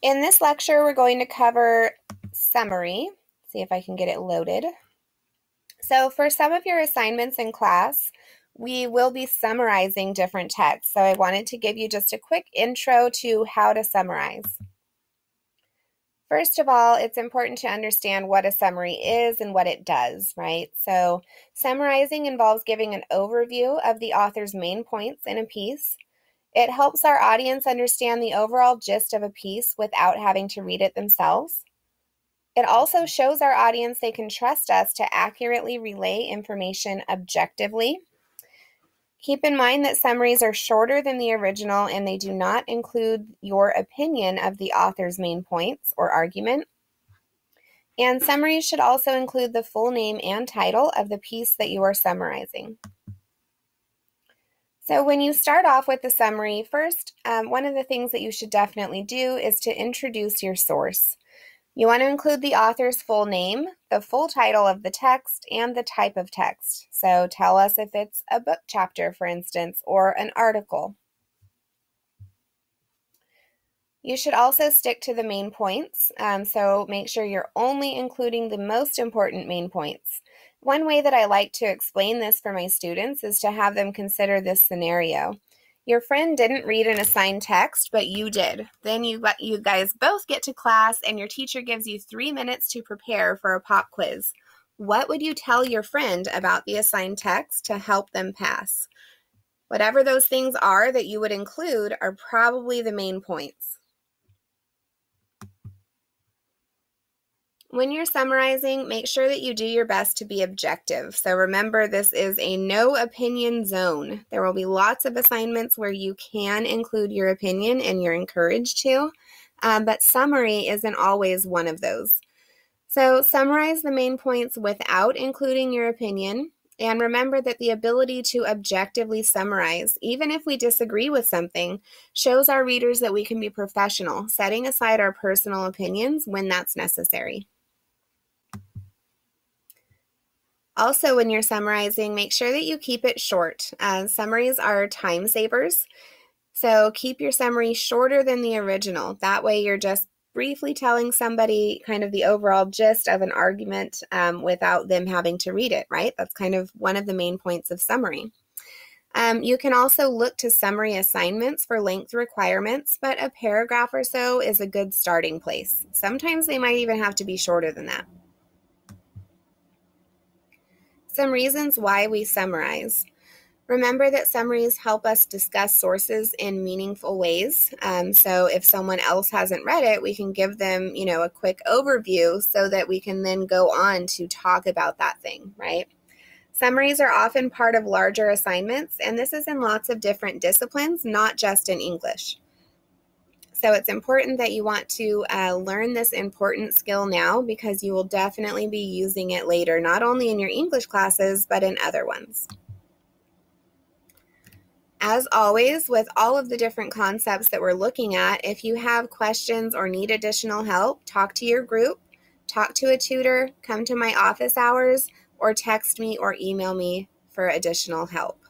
In this lecture, we're going to cover summary. See if I can get it loaded. So for some of your assignments in class, we will be summarizing different texts. So I wanted to give you just a quick intro to how to summarize. First of all, it's important to understand what a summary is and what it does, right? So summarizing involves giving an overview of the author's main points in a piece. It helps our audience understand the overall gist of a piece without having to read it themselves. It also shows our audience they can trust us to accurately relay information objectively. Keep in mind that summaries are shorter than the original and they do not include your opinion of the author's main points or argument. And summaries should also include the full name and title of the piece that you are summarizing. So when you start off with the summary, first, one of the things that you should definitely do is to introduce your source. You want to include the author's full name, the full title of the text, and the type of text. So tell us if it's a book chapter, for instance, or an article. You should also stick to the main points, so make sure you're only including the most important main points. One way that I like to explain this for my students is to have them consider this scenario. Your friend didn't read an assigned text, but you did. Then you guys both get to class and your teacher gives you 3 minutes to prepare for a pop quiz. What would you tell your friend about the assigned text to help them pass? Whatever those things are that you would include are probably the main points. When you're summarizing, make sure that you do your best to be objective. So remember, this is a no opinion zone. There will be lots of assignments where you can include your opinion and you're encouraged to, but summary isn't always one of those. So summarize the main points without including your opinion. And remember that the ability to objectively summarize, even if we disagree with something, shows our readers that we can be professional, setting aside our personal opinions when that's necessary. Also, when you're summarizing, make sure that you keep it short. Summaries are time savers, so keep your summary shorter than the original. That way you're just briefly telling somebody kind of the overall gist of an argument without them having to read it, right? That's kind of one of the main points of summary. You can also look to summary assignments for length requirements, but a paragraph or so is a good starting place. Sometimes they might even have to be shorter than that. Some reasons why we summarize. Remember that summaries help us discuss sources in meaningful ways. So if someone else hasn't read it, we can give them, a quick overview so that we can then go on to talk about that thing, right? Summaries are often part of larger assignments, and this is in lots of different disciplines, not just in English. So it's important that you want to learn this important skill now because you will definitely be using it later, not only in your English classes, but in other ones. As always, with all of the different concepts that we're looking at, if you have questions or need additional help, talk to your group, talk to a tutor, come to my office hours, or text me or email me for additional help.